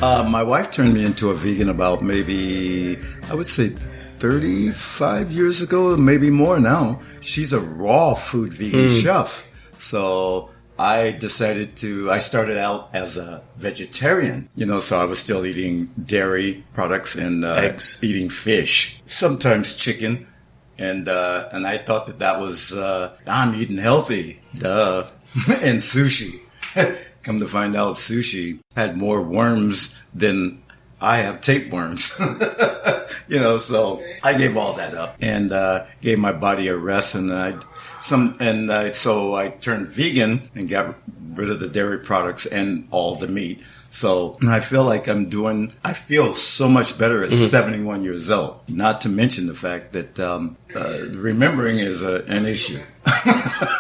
My wife turned me into a vegan about maybe, I would say, 35 years ago, maybe more now. She's a raw food vegan chef. So I started out as a vegetarian, so I was still eating dairy products and eggs, eating fish, sometimes chicken. And I thought that was, I'm eating healthy, duh. And sushi. Come to find out, sushi had more worms than I have tapeworms. So I gave all that up and gave my body a rest. So I turned vegan and got rid of the dairy products and all the meat. So I feel like I feel so much better at 71 years old. Not to mention the fact that remembering is an issue.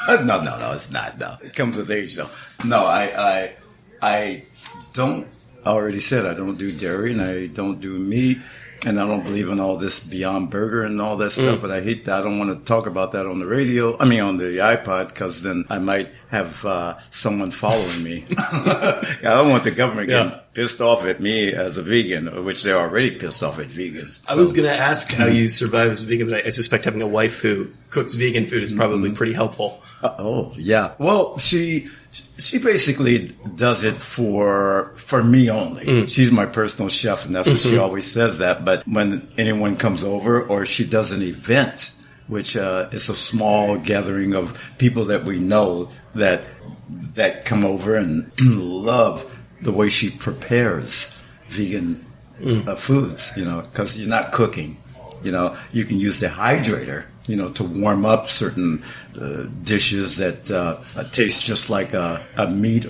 No, it's not. No, it comes with age, though. No, I don't. I already said I don't do dairy and I don't do meat. And I don't believe in all this Beyond Burger and all that stuff, but I hate that. I don't want to talk about that on the radio. On the iPod, because then I might have someone following me. I don't want the government getting pissed off at me as a vegan, which they're already pissed off at vegans. So. I was going to ask how you survive as a vegan, but I suspect having a wife who cooks vegan food is probably pretty helpful. Oh, yeah. Well, she basically does it for me only. She's my personal chef, and that's what she always says that. But when anyone comes over or she does an event, which is a small gathering of people that we know that come over and love the way she prepares vegan foods, because you're not cooking. You can use the hydrator, to warm up certain dishes that taste just like a meat,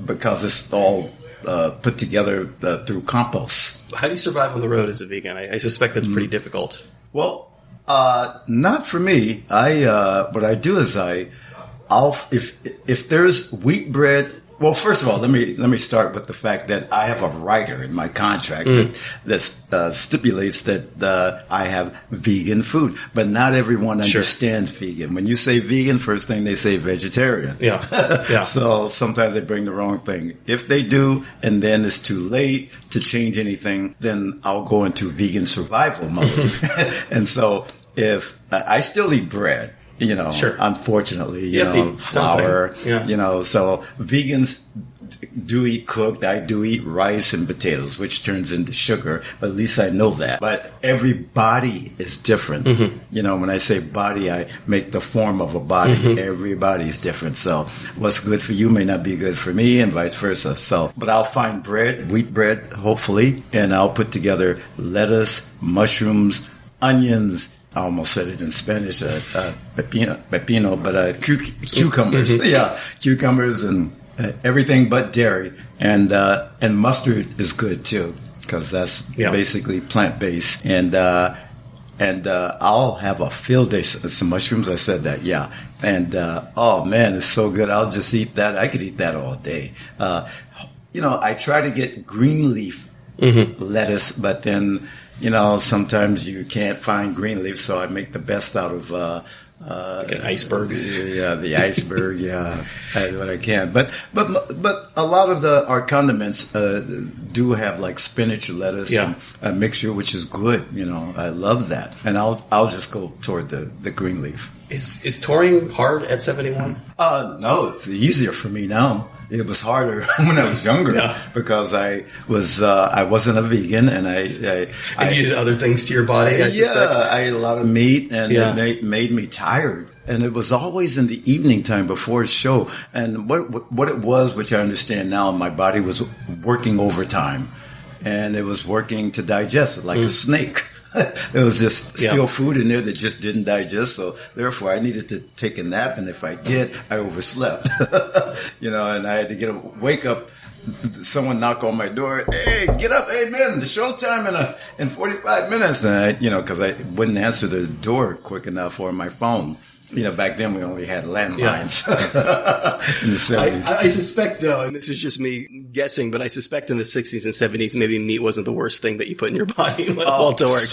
because it's all put together through compost. How do you survive on the road as a vegan? I suspect that's pretty difficult. Well, not for me. What I do is if there's wheat bread. Well, first of all, let me start with the fact that I have a rider in my contract that stipulates that I have vegan food, but not everyone understands vegan. When you say vegan, first thing they say vegetarian. Yeah. So sometimes they bring the wrong thing. If they do, and then it's too late to change anything, then I'll go into vegan survival mode. And so if I still eat bread. Unfortunately, flour, so vegans do eat cooked. I do eat rice and potatoes, which turns into sugar, but at least I know that. But every body is different. When I say body, I make the form of a body. Everybody is different. So what's good for you may not be good for me and vice versa. So, but I'll find bread, wheat bread, hopefully, and I'll put together lettuce, mushrooms, onions, I almost said it in Spanish, pepino, but cucumbers. Cucumbers and everything but dairy. And mustard is good, too, because that's basically plant-based. And I'll have a field day. Some mushrooms, I said that, And, oh, man, it's so good. I'll just eat that. I could eat that all day. I try to get green leaf lettuce, but then... sometimes you can't find green leaf, so I make the best out of like an iceberg. Yeah, the iceberg. What I can. But a lot of our condiments do have like spinach, lettuce, and a mixture, which is good. I love that, and I'll just go toward the green leaf. Is touring hard at 71? No, it's easier for me now. It was harder when I was younger because I wasn't a vegan and you did other things to your body. I suspect. I ate a lot of meat and it made me tired. And it was always in the evening time before a show. And what it was, which I understand now, my body was working overtime, and it was working to digest it like a snake. There was just still food in there that just didn't digest, so therefore I needed to take a nap, and if I did, I overslept. And I had to wake up, someone knock on my door, hey, get up, hey man, the showtime in 45 minutes, and because I wouldn't answer the door quick enough or my phone. Back then we only had landlines. In the 70s. I suspect, though, and this is just me guessing, but I suspect in the 60s and 70s, maybe meat wasn't the worst thing that you put in your body when all to work.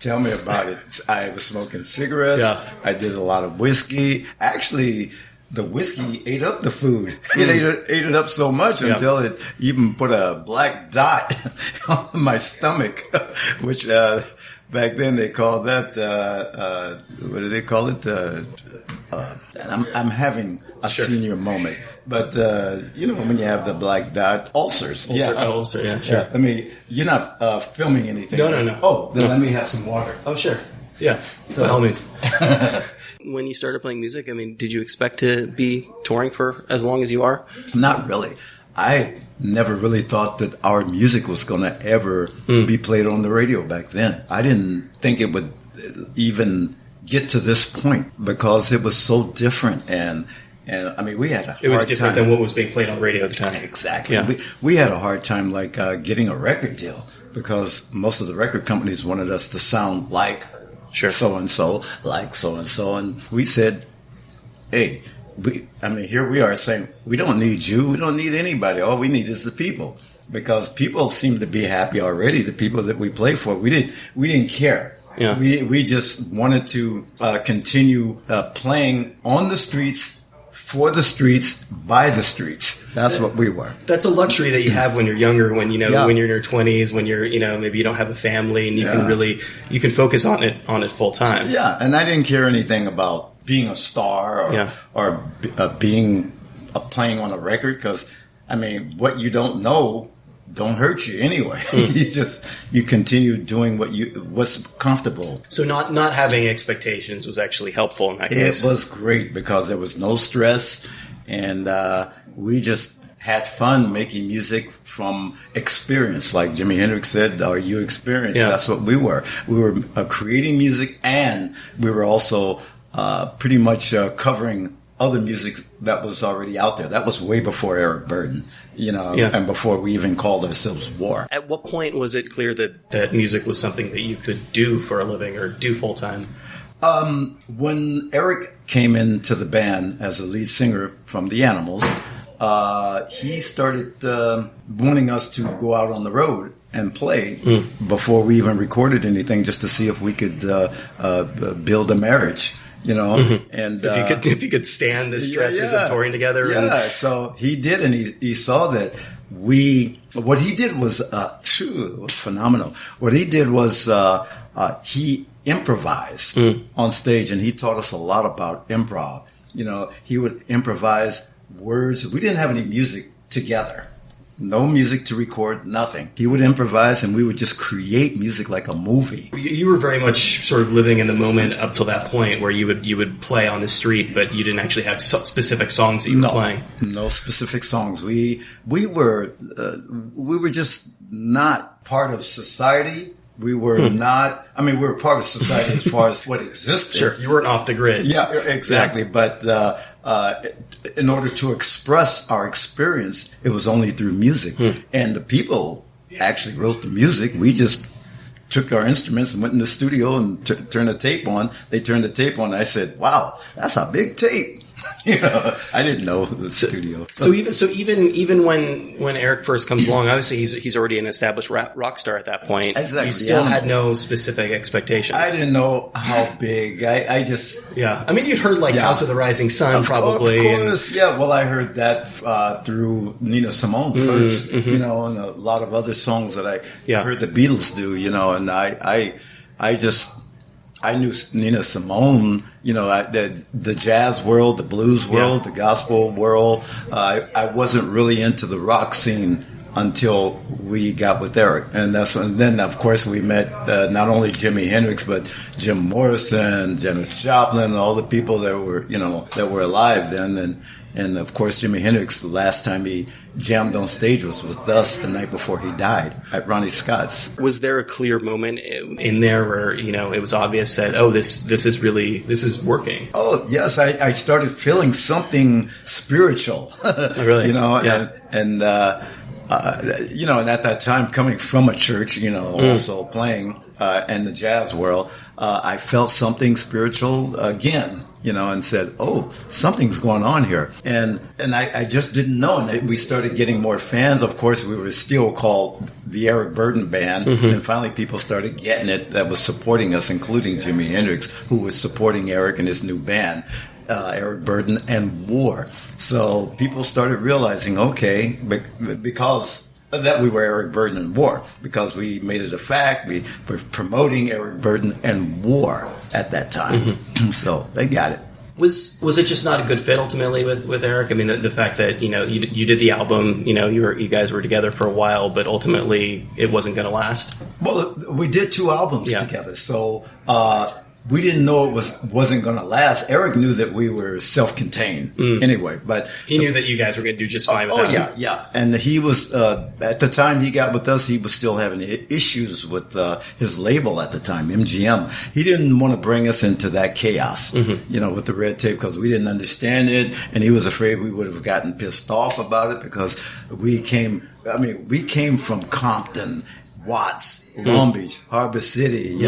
Tell me about it. I was smoking cigarettes. I did a lot of whiskey. Actually, the whiskey ate up the food. It ate it up so much until it even put a black dot on my stomach, which back then they called that, what do they call it? I'm having a senior moment. But, when you have the black dot, ulcers. Ulcer, yeah, sure. Yeah. I mean, you're not filming anything. No. Oh, then let me have some water. Oh, sure. Yeah, by all means. When you started playing music, I mean, did you expect to be touring for as long as you are? Not really. I never really thought that our music was going to ever be played on the radio back then. I didn't think it would even get to this point because it was so different. And I mean, we had a hard time. It was different than what was being played on the radio at the time. Exactly. Yeah. We had a hard time, getting a record deal because most of the record companies wanted us to sound like so-and-so, like so-and-so. And we said, hey, here we are saying, we don't need you. We don't need anybody. All we need is the people. Because people seem to be happy already, the people that we play for. We didn't care. Yeah. We just wanted to continue playing on the streets, for the streets, by the streets. That's what we were. That's a luxury that you have when you're younger, when when you're in your 20s, when you're maybe you don't have a family, and you can focus on it full time. Yeah, and I didn't care anything about being a star or being playing on a record because I mean, what you don't know don't hurt you anyway. You continue doing what's comfortable. So not having expectations was actually helpful in that case. It was great because there was no stress, and we just had fun making music from experience. Like Jimi Hendrix said, "Are you experienced?" Yeah. That's what we were. We were creating music, and we were also pretty much covering other music that was already out there. That was way before Eric Burdon, and before we even called ourselves War. At what point was it clear that music was something that you could do for a living or do full time? When Eric came into the band as a lead singer from the Animals, he started wanting us to go out on the road and play before we even recorded anything, just to see if we could build a marriage. And if you could stand the stresses of touring together. Yeah, so he did, and he saw that what he did was, it was phenomenal. What he did was, he improvised on stage, and he taught us a lot about improv. He would improvise words. We didn't have any music together. No music to record, nothing. He would improvise, and we would just create music like a movie. You were very much sort of living in the moment up till that point where you would play on the street, but you didn't actually have specific songs that you were playing. No specific songs. We were just not part of society. We were not. I mean, we were part of society as far as what existed. Sure, you weren't off the grid. Yeah, exactly. Yeah. But in order to express our experience, it was only through music. And the people actually wrote the music. We just took our instruments and went in the studio and turned the tape on. They turned the tape on. And I said, "Wow, that's a big tape." I didn't know the studio. So even when Eric first comes along, obviously he's already an established rock star at that point. Exactly. You still had no specific expectations. I didn't know how big. I just I mean, you'd heard House of the Rising Sun probably. Of course, yeah. Well, I heard that through Nina Simone first, and a lot of other songs that I heard the Beatles do, and I knew Nina Simone, the jazz world, the blues world, the gospel world. I wasn't really into the rock scene until we got with Eric. And then, of course, we met not only Jimi Hendrix, but Jim Morrison, Janis Joplin, all the people that were alive then. And of course, Jimi Hendrix, the last time he jammed on stage was with us the night before he died at Ronnie Scott's. Was there a clear moment in there where, it was obvious that, this is working? Oh, yes. I started feeling something spiritual. Oh, really? And at that time, coming from a church, also playing in the jazz world, I felt something spiritual again. And said, "Oh, something's going on here," and I just didn't know. And we started getting more fans. Of course, we were still called the Eric Burdon Band, and finally, people started getting it that was supporting us, including Jimi Hendrix, who was supporting Eric and his new band. Eric Burdon, and war. So people started realizing, okay, because that we were Eric Burdon and war, because we made it a fact. We were promoting Eric Burdon and war at that time. So they got it. Was it just not a good fit ultimately with Eric? I mean, the fact that you did the album, you guys were together for a while, but ultimately it wasn't going to last. Well, we did 2 albums together, so we didn't know it wasn't going to last. Eric knew that we were self-contained anyway, but he knew that you guys were going to do just fine with that. Yeah. And he was at the time he got with us, he was still having issues with his label at the time, MGM. He didn't want to bring us into that chaos, with the red tape, because we didn't understand it, and he was afraid we would have gotten pissed off about it, because we came from Compton, Watts, Long Beach, Harbor City,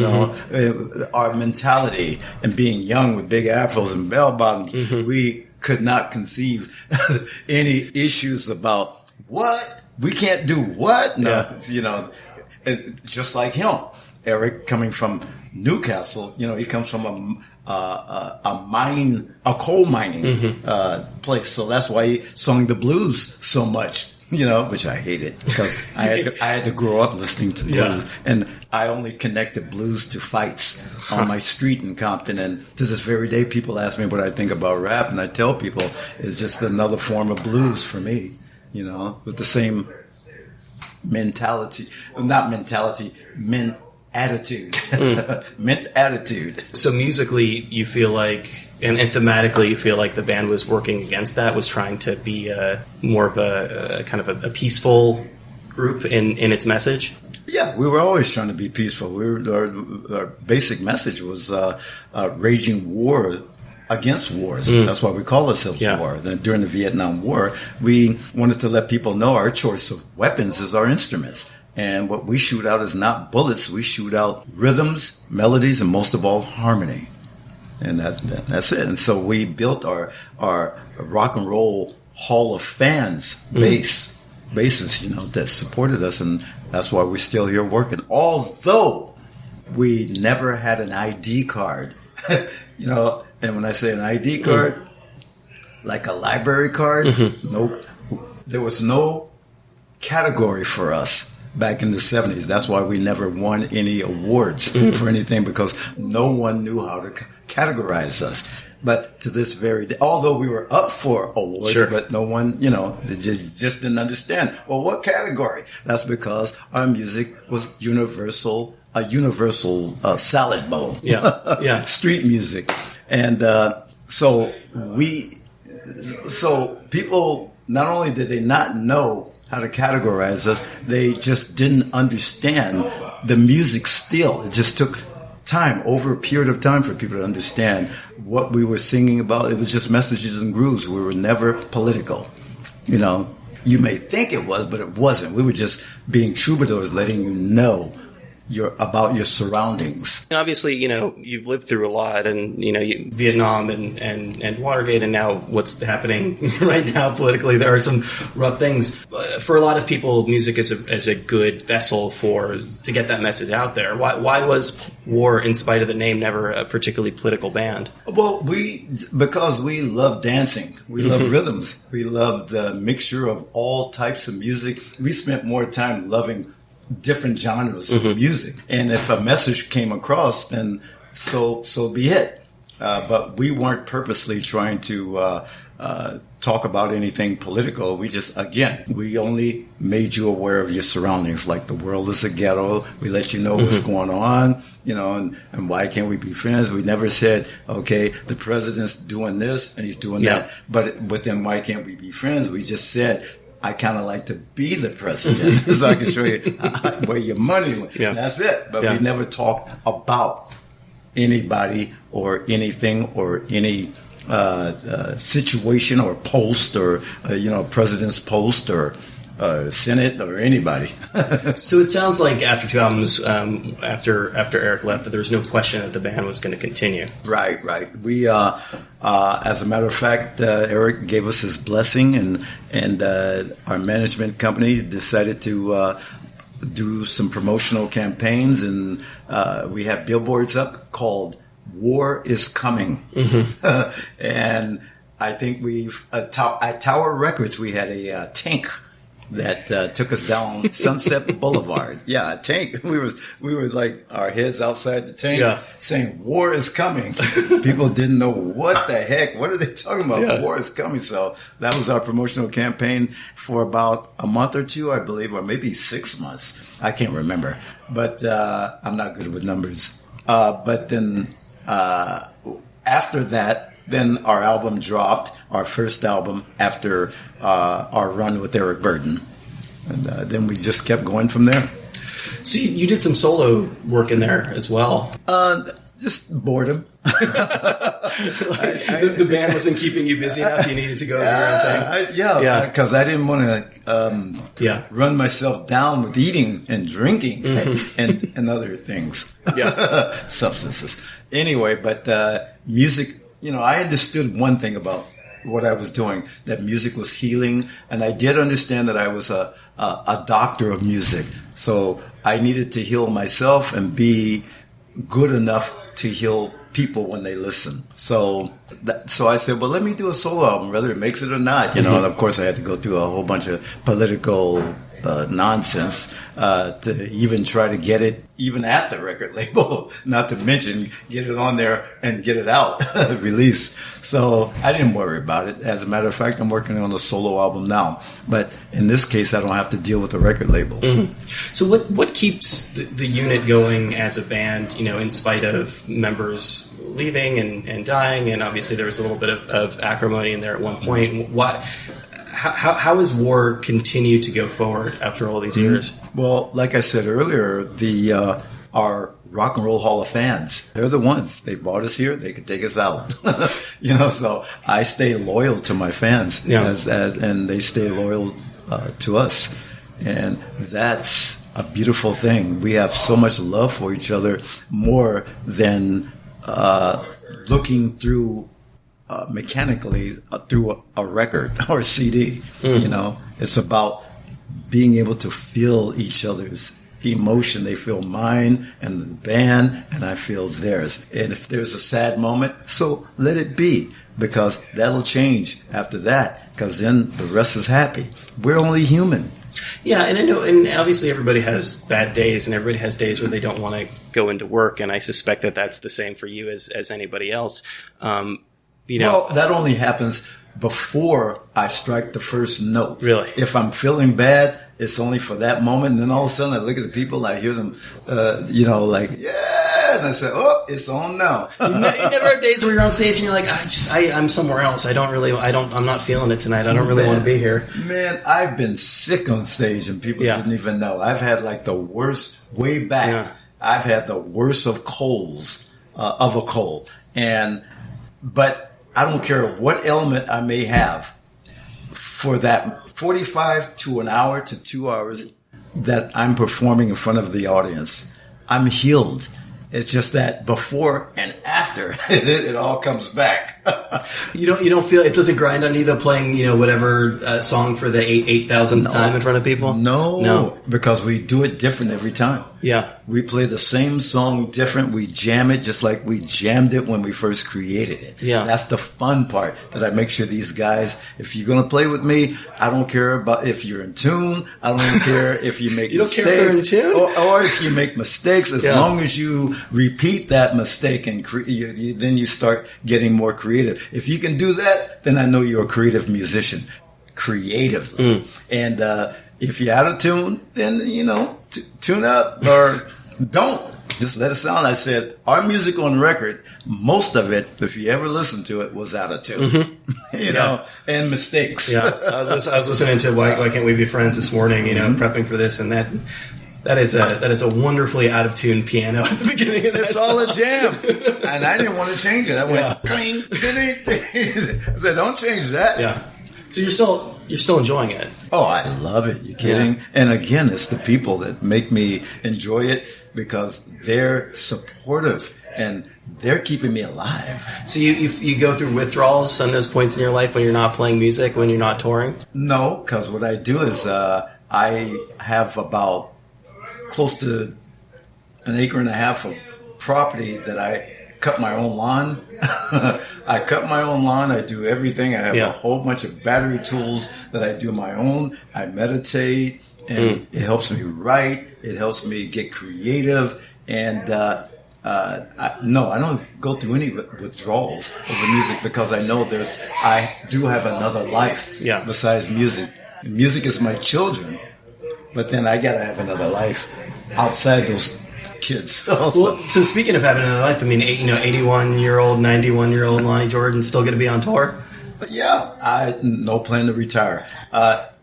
our mentality, and being young with big afros and bell bottoms, we could not conceive any issues about what? We can't do what? No, just like him. Eric, coming from Newcastle, he comes from a coal mining place, so that's why he sung the blues so much. Which I hated, because I had to grow up listening to blues, and I only connected blues to fights on my street in Compton. And to this very day, people ask me what I think about rap, and I tell people it's just another form of blues for me. With the same attitude, mint attitude. So musically, you feel like, and thematically, you feel like the band was working against that, was trying to be more of a kind of a peaceful group in its message? Yeah, we were always trying to be peaceful. Our basic message was raging war against wars. That's why we call ourselves war. During the Vietnam War, we wanted to let people know our choice of weapons is our instruments. And what we shoot out is not bullets. We shoot out rhythms, melodies, and most of all, harmony. And that's it. And so we built our rock and roll Hall of Fans bases, that supported us. And that's why we're still here working. Although we never had an ID card, and when I say an ID card, like a library card, there was no category for us. Back in the 70s. That's why we never won any awards for anything, because no one knew how to categorize us. But to this very day, although we were up for awards, but no one, just didn't understand. Well, what category? That's because our music was a universal salad bowl. Street music. And so people, not only did they not know how to categorize us, they just didn't understand the music still. It just took time, over a period of time, for people to understand what we were singing about. It was just messages and grooves. We were never political. You may think it was, but it wasn't. We were just being troubadours, letting you know about your surroundings. And obviously, you've lived through a lot, and Vietnam and Watergate, and now what's happening right now politically. There are some rough things. For a lot of people, music is a good vessel to get that message out there. Why was War, in spite of the name, never a particularly political band? Well, because we love dancing, we love rhythms, we love the mixture of all types of music. We spent more time loving different genres of music, and if a message came across, then so be it. But we weren't purposely trying to talk about anything political. We only made you aware of your surroundings, like the world is a ghetto. We let you know what's going on, and why can't we be friends? We never said, okay, the president's doing this and he's doing that, but then why can't we be friends? We just said, I kind of like to be the president, so I can show you where your money went. Yeah. That's it. But we never talked about anybody or anything or any situation or post or, president's post or Senate or anybody. So it sounds like after 2 albums, after Eric left, that there was no question that the band was going to continue. Right. We, as a matter of fact, Eric gave us his blessing, and our management company decided to do some promotional campaigns, and we have billboards up called war is coming. And I think at Tower Records, we had a tank that took us down Sunset Boulevard. Yeah, a tank. We were like our heads outside the tank saying, war is coming. People didn't know what the heck. What are they talking about? Yeah. War is coming. So that was our promotional campaign for about a month or two, I believe, or maybe 6 months. I can't remember. But I'm not good with numbers. But then after that, then our album dropped, our first album after our run with Eric Burdon. And then we just kept going from there. So you did some solo work in there as well. Just boredom. The band wasn't keeping you busy enough. You needed to go do your own thing. Because I didn't want to run myself down with eating and drinking and other things. Substances. Anyway, but music, I understood one thing about what I was doing, that music was healing, and I did understand that I was a doctor of music. So I needed to heal myself and be good enough to heal people when they listen. So I said, well, let me do a solo album, whether it makes it or not. And of course I had to go through a whole bunch of political nonsense to even try to get it even at the record label, not to mention get it on there and get it out, release. So I didn't worry about it. As a matter of fact, I'm working on a solo album now. But in this case, I don't have to deal with the record label. So what keeps the unit going as a band, in spite of members leaving and dying? And obviously there was a little bit of acrimony in there at one point. How has war continued to go forward after all these years? Well, like I said earlier, our Rock and Roll Hall of Fans, they're the ones. They brought us here. They could take us out. So I stay loyal to my fans and they stay loyal to us. And that's a beautiful thing. We have so much love for each other, more than looking through mechanically through a record or a CD. It's about being able to feel each other's emotion. They feel mine and the band, and I feel theirs. And if there's a sad moment, so let it be, because that'll change after that, because then the rest is happy. We're only human. Yeah, and I know, and obviously everybody has bad days, and everybody has days where they don't want to go into work, and I suspect that that's the same for you as anybody else. Well, that only happens before I strike the first note. Really? If I'm feeling bad, it's only for that moment. And then all of a sudden I look at the people, I hear them, like, yeah. And I say, oh, it's on now. You never have days where you're on stage and you're like, I'm somewhere else. I'm not feeling it tonight. I don't really want to be here. Man, I've been sick on stage and people didn't even know. I've had like the worst way back. Yeah. I've had the worst of colds, of a cold. But I don't care what ailment I may have, for that 45 to an hour to 2 hours that I'm performing in front of the audience, I'm healed. It's just that before and after, it all comes back. You don't feel it doesn't grind on you though, playing whatever song for the 8,000th time in front of people? No, because we do it different every time. Yeah. We play the same song different. We jam it just like we jammed it when we first created it. Yeah. That's the fun part, that I make sure these guys, if you're going to play with me, I don't care about if you're in tune. I don't care if you make mistakes. You don't care if they're in tune? Or if you make mistakes, as long as you repeat that mistake and then you start getting more creative. If you can do that, then I know you're a creative musician. Creatively. And if you're out of tune, then, tune up or don't. Just let it sound. I said, our music on record, most of it, if you ever listen to it, was out of tune. And mistakes. Yeah. I was listening to Why Can't We Be Friends this morning, prepping for this, and that is a wonderfully out of tune piano at the beginning of this. It's all a jam. And I didn't want to change it. I went cling, ding, ding. I said, don't change that. Yeah. So you're still enjoying it. Oh, I love it. You kidding? Yeah. And again, it's the people that make me enjoy it, because they're supportive and they're keeping me alive. So you go through withdrawals on those points in your life when you're not playing music, when you're not touring? No, because what I do is I have about close to an acre and a half of property that I cut my own lawn. I cut my own lawn. I do everything. I have a whole bunch of battery tools that I do my own. I meditate, and it helps me write. It helps me get creative. And I don't go through any withdrawals over music because I know I do have another life besides music. And music is my children, but then I gotta have another life outside those kids. Well, so speaking of having another life, I mean, 81-year-old, 91-year-old Lonnie Jordan still going to be on tour? Yeah, I no plan to retire.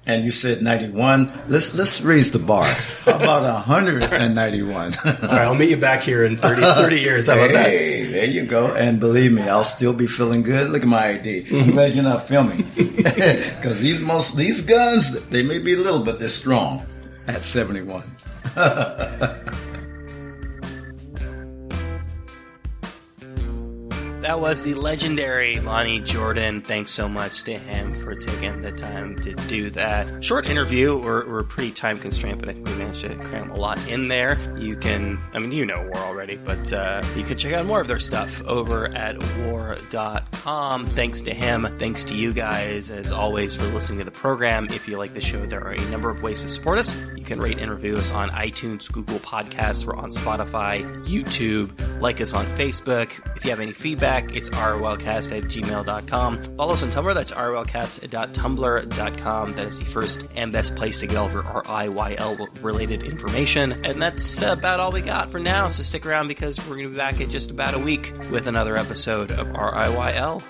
And you said 91. Let's raise the bar. How about 191? All right, I'll meet you back here in 30 years. How about that? Hey, there you go. And believe me, I'll still be feeling good. Look at my ID. I'm glad you're not filming. Because these guns, they may be little, but they're strong at 71. That was the legendary Lonnie Jordan. Thanks so much to him for taking the time to do that. Short interview. We're pretty time constrained, but I think we managed to cram a lot in there. You can, war already, but you can check out more of their stuff over at war.com. Thanks to him. Thanks to you guys, as always, for listening to the program. If you like the show, there are a number of ways to support us. You can rate and review us on iTunes, Google Podcasts. We're on Spotify, YouTube. Like us on Facebook. If you have any feedback, it's rylcast@gmail.com. Follow us on Tumblr. That's rylcast.tumblr.com. That is the first and best place to get all of our RIYL related information. And that's about all we got for now. So stick around because we're going to be back in just about a week with another episode of RIYL.